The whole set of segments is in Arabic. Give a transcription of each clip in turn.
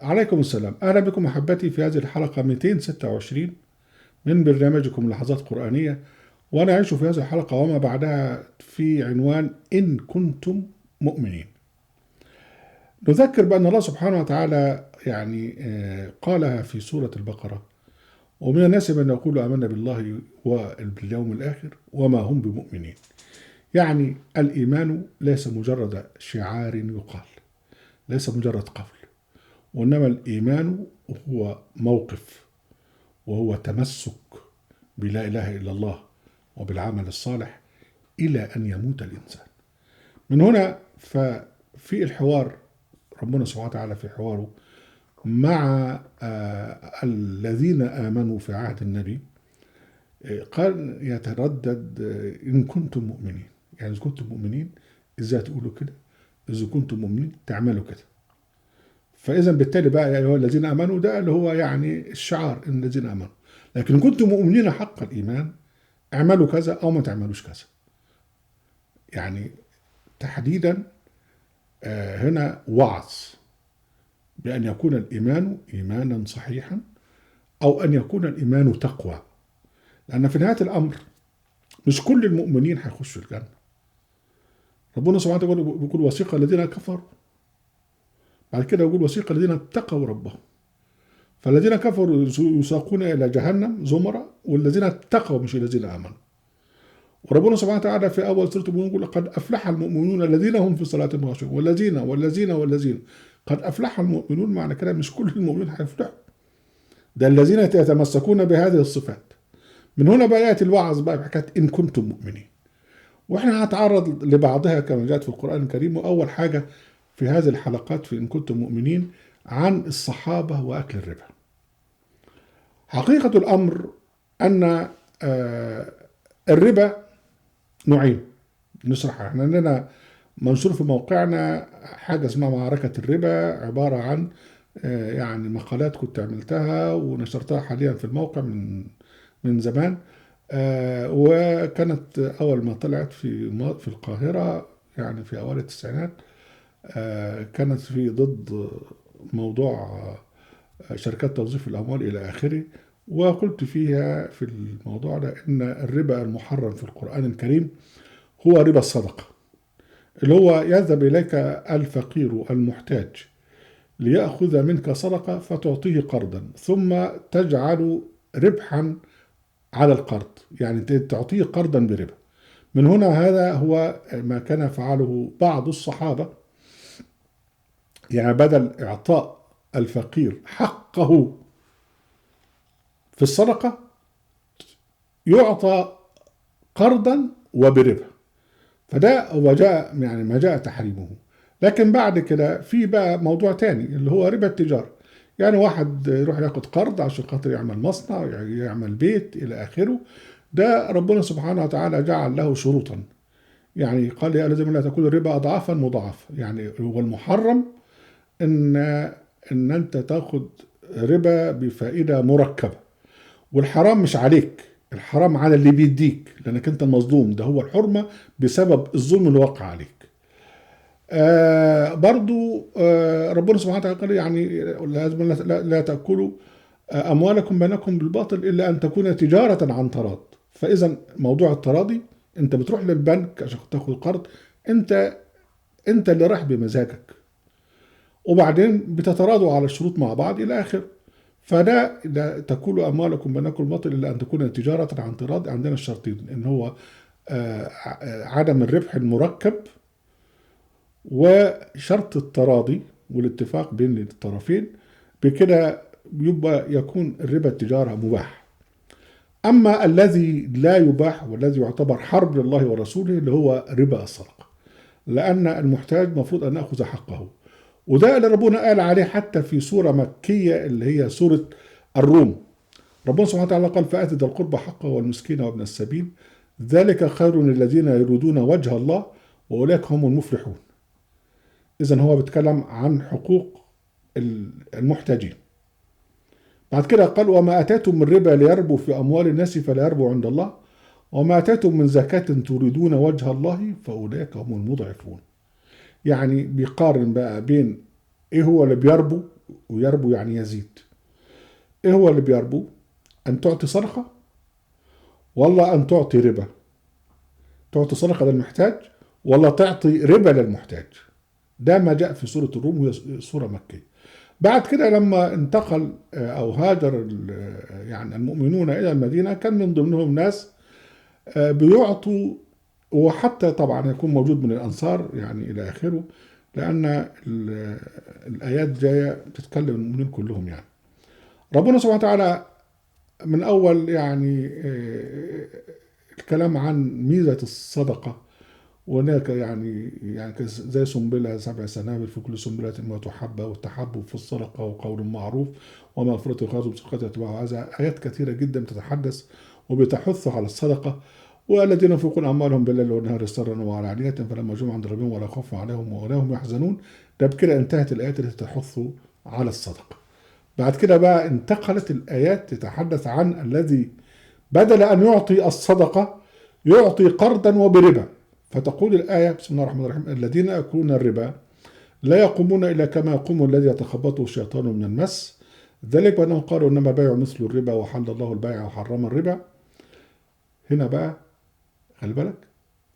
عليكم السلام، أهلا بكم أحبتي في هذه الحلقة 226 من برنامجكم لحظات قرآنية. وأنا أعيش في هذه الحلقة وما بعدها في عنوان إن كنتم مؤمنين. نذكر بأن الله سبحانه وتعالى قالها في سورة البقرة: ومن الناس من يقول آمنا بالله وباليوم الآخر وما هم بمؤمنين. يعني الإيمان ليس مجرد شعار يقال، ليس مجرد قول، وإنما الإيمان هو موقف، وهو تمسك بلا إله إلا الله وبالعمل الصالح إلى أن يموت الإنسان. من هنا ففي الحوار ربنا سبحانه وتعالى في حواره مع الذين آمنوا في عهد النبي قال يتردد إن كنتم مؤمنين. يعني إذا كنتم مؤمنين إزاي تقولوا كده؟ إذا كنتم مؤمنين تعملوا كده. فإذا بالتالي بقى يا أيها الذين آمنوا ده اللي هو يعني الشعار إن الذين آمنوا، لكن إن كنتم مؤمنين حق الإيمان اعملوا كذا أو ما تعملوش كذا. يعني تحديدا هنا وعظ بأن يكون الإيمان إيمانا صحيحا أو أن يكون الإيمان تقوى، لأن في نهاية الأمر مش كل المؤمنين هيخشوا الجنة. ربنا سبحانه وتعالى بيقول وثيق الذين كفروا، بعد كده يقول وثيق الذين اتقوا ربهم. فالذين كفروا يساقون إلى جهنم زمرا، والذين اتقوا مش الذين آمنوا. وربنا سبحانه وتعالى في أول سورة المؤمنون يقول لقد أفلح المؤمنون الذين هم في صلاتهم خاشعون، والذين قد أفلح المؤمنون. معنى كده مش كل المؤمنين هيفلحوا، ده الذين يتمسكون بهذه الصفات. من هنا بقى يأتي الوعظ بقى بحكاية إن كنتم مؤمنين، وإحنا هنتعرض لبعضها كما جاءت في القرآن الكريم. وأول حاجة في هذه الحلقات في إن كنتم مؤمنين عن الصحابة وأكل الربا. حقيقة الأمر أن الربا نوعين نشرحها. احنا عندنا منشور في موقعنا حاجة اسمها معركة الربا، عبارة عن يعني مقالات كنت عملتها ونشرتها حاليا في الموقع من زمان. وكانت أول ما طلعت في القاهرة يعني في أوائل التسعينات. كانت في ضد موضوع شركات توظيف الأموال إلى آخره. وقلت فيها في الموضوع ده إن الربا المحرم في القرآن الكريم هو ربا الصدقة، اللي هو يذهب إليك الفقير المحتاج ليأخذ منك صدقة فتعطيه قرضا ثم تجعل ربحا على القرض، يعني تعطيه قرضا بربا. من هنا هذا هو ما كان فعله بعض الصحابة، يعني بدل إعطاء الفقير حقه في الصدقة يعطى قرضا وبربا. فده هو جاء يعني ما جاء تحريمه. لكن بعد كده في بقى موضوع تاني اللي هو ربا التجارة. يعني واحد يروح ياخد قرض عشان خاطر يعمل مصنع، يعمل بيت إلى آخره. ده ربنا سبحانه وتعالى جعل له شروطا. يعني قال يا الذين لا تأكلوا الربا أضعافا مضاعفة. يعني هو المحرم إن أنت تاخد ربا بفائدة مركبة، والحرام مش عليك، الحرام على اللي بيديك لأنك أنت المظلوم. ده هو الحرمة بسبب الظلم اللي وقع عليك. برضو ربنا سبحانه وتعالى قال يعني لا تأكلوا أموالكم بينكم بالباطل إلا أن تكون تجارة عن تراض. فإذا موضوع التراضي، أنت بتروح للبنك عشان تاخد قرض، أنت اللي رايح بمزاجك، وبعدين بتتراضوا على الشروط مع بعض إلى آخر. فده لا تأكلوا أموالكم بينكم بالباطل إلا أن تكون تجارة عن تراض. عندنا الشرطين إن هو عدم الربح المركب، وشرط التراضي والاتفاق بين الطرفين. بكده يبقى يكون الربا التجارة مباح. أما الذي لا يباح والذي يعتبر حرب لله ورسوله اللي هو ربا الصدقة، لأن المحتاج مفروض أن نأخذ حقه. وده اللي ربنا قال عليه حتى في سورة مكية اللي هي سورة الروم. ربنا سبحانه وتعالى قال فآت ذا القربى حقه والمسكين وابن السبيل ذلك خير للذين يريدون وجه الله وأولئك هم المفلحون. إذن هو بيتكلم عن حقوق المحتاجين. بعد كده قال وما أتيتم من ربا ليربو في أموال الناس فلا يربو عند الله وما أتيتم من زكاة تريدون وجه الله فأولئك هم المضعفون. يعني بيقارن بقى بين إيه هو اللي بيربو ويربو يعني يزيد. ايه هو اللي بيربو؟ ان تعطي صدقة ولا ان تعطي ربا؟ تعطي صدقة للمحتاج ولا تعطي ربا للمحتاج؟ ده ما جاء في سورة الروم، وهي سورة مكية. بعد كده لما انتقل أو هاجر يعني المؤمنون إلى المدينة، كان من ضمنهم ناس بيعطوا، وحتى طبعا يكون موجود من الأنصار يعني إلى آخره، لأن الآيات جاية بتتكلم المؤمنين كلهم يعني. ربنا سبحانه وتعالى من أول يعني الكلام عن ميزة الصدقة، وهناك يعني زي سنبلة 7 سنابل في كل سنبلة مئة حبة، والتحبب في الصدقة وقول معروف ومغفرة الخير وصدقة يتبعها هذا. آيات كثيرة جدا بتتحدث وبتحث على الصدقة. والذين ينفقون أموالهم بالليل والنهار سرا وعلانية فلما جمعوا عند ربهم ولا خوف عليهم ولا هم يحزنون. ده بكده انتهت الآيات التي تحث على الصدقة. بعد كده بقى انتقلت الآيات تتحدث عن الذي بدل أن يعطي الصدقة يعطي قرضا وبربا. فتقول الآية بسم الله الرحمن الرحيم: الذين يأكلون الربا لا يقومون إلا كما يقوم الذي يتخبطه الشيطان من المس، ذلك بأنهم قالوا إنما البيع مثل الربا وحل الله البيع وحرم الربا. هنا بقى خلي بالك: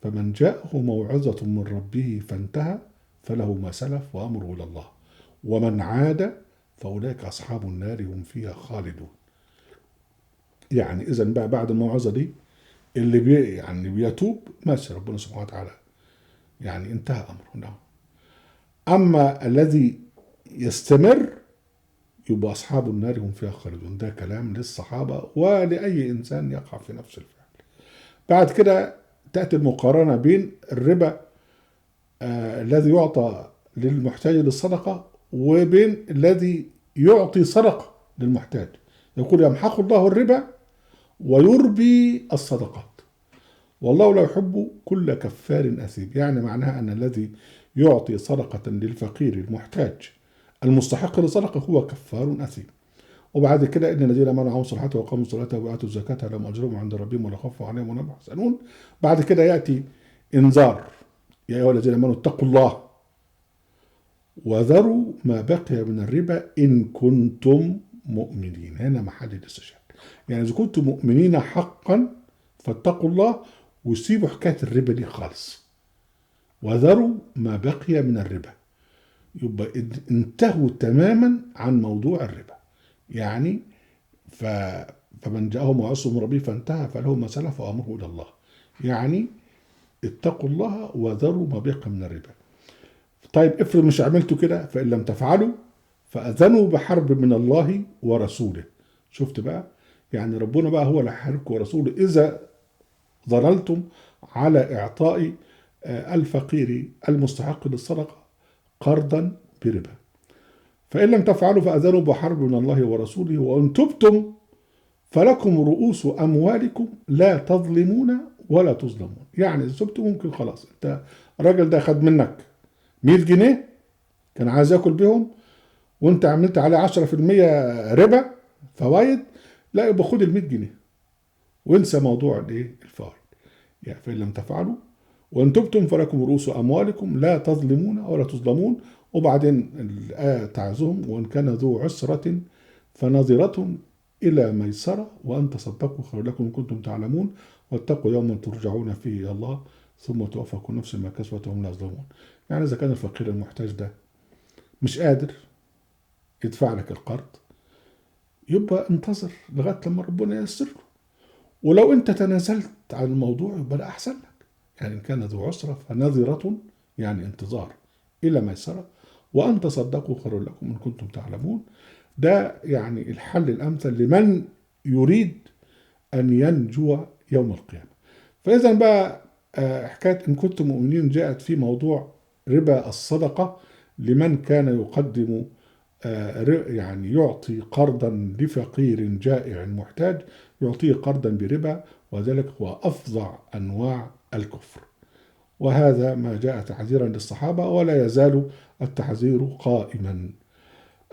فمن جاءه موعظة من ربه فانتهى فله ما سلف وأمره إلى الله ومن عاد فأولئك أصحاب النار هم فيها خالدون. يعني إذا بقى بعد الموعظة دي اللي يعني بيتوب ماشي، ربنا سبحانه وتعالى يعني انتهى أمره. نعم. أما الذي يستمر يبقى أصحاب النار هم فيها خالدون. ده كلام للصحابة ولأي إنسان يقع في نفس الفعل. بعد كده تأتي المقارنة بين الربا الذي يعطى للمحتاج للصدقة وبين الذي يعطي صدقة للمحتاج. يقول: يمحق الله الربا ويربي الصدقات والله لا يحب كل كفار أثيم. يعني معناها أن الذي يعطي صدقة للفقير المحتاج المستحق للصدقة هو كفار أثيم. وبعد كده: إن الذين منعوا الصلاة وقاموا الصلاة وآتوا الزكاة لهم أجرهم عند ربهم ولا خوف عليهم ولا هم يحزنون. بعد كده يأتي إنذار: يا أيها الذين آمنوا اتقوا الله وذروا ما بقي من الربا إن كنتم مؤمنين. هنا محل الاستشهاد. يعني إذا كنتم مؤمنين حقا فاتقوا الله وسيبوا حكاية الربا دي خالص، وذروا ما بقي من الربا. يبقى انتهوا تماما عن موضوع الربا. يعني فمن جاءه موعظة من ربه فانتهى فله ما سلف وأمره إلى الله. يعني اتقوا الله وذروا ما بقي من الربا. طيب افرض مش عملتوا كده، فإن لم تفعلوا فأذنوا بحرب من الله ورسوله. شفت بقى؟ يعني ربنا بقى هو اللي هيحاربكم ورسوله إذا ظللتم على إعطاء الفقير المستحق للصدقة قرضا بربا. فإن لم تفعلوا فأذنوا بحرب من الله ورسوله وإن تبتم فلكم رؤوس أموالكم لا تظلمون ولا تظلمون. يعني إذا تبتم ممكن خلاص، أنت الراجل ده خد منك 100 جنيه كان عايز ياكل بيهم وأنت عملت عليه 10% ربا فوايد، لا يبقى خد ال 100 جنيه وانسى موضوع الفوائد. يعني فإن لم تفعلوا وإن تبتم فلكم رؤوس أموالكم لا تظلمون ولا تظلمون. وبعدين الآية تعظهم: وإن كان ذو عسرة فنظرة إلى ميسرة وأن تصدقوا خير لكم إن كنتم تعلمون واتقوا يوما ترجعون فيه إلى الله ثم توفى كل نفس ما كسبت وهم لا يظلمون. يعني إذا كان الفقير المحتاج ده مش قادر يدفع لك القرض، يبقى انتظر لغاية لما ربنا ييسر له. ولو أنت تنازلت عن الموضوع يبقى ده أحسن لك. يعني إن كان ذو عسرة فنظرة يعني انتظار إلى ميسرة وأن تصدقوا خير لكم إن كنتم تعلمون. ده يعني الحل الأمثل لمن يريد أن ينجو يوم القيامة. فإذا بقى حكاية إن كنتم مؤمنين جاءت في موضوع ربا الصدقة لمن كان يقدم يعني يعطي قرضا لفقير جائع محتاج، يعطيه قرضا بربا، وذلك هو أفظع أنواع الكفر. وهذا ما جاء تحذيرا للصحابة ولا يزال التحذير قائما.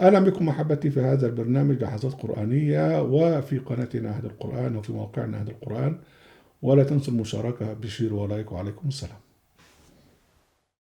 أهلا بكم أحبتي في هذا البرنامج لحظات قرآنية، وفي قناتنا أهل القرآن وفي موقعنا أهل القرآن. ولا تنسوا المشاركة بشير ولايك، وعليكم السلام.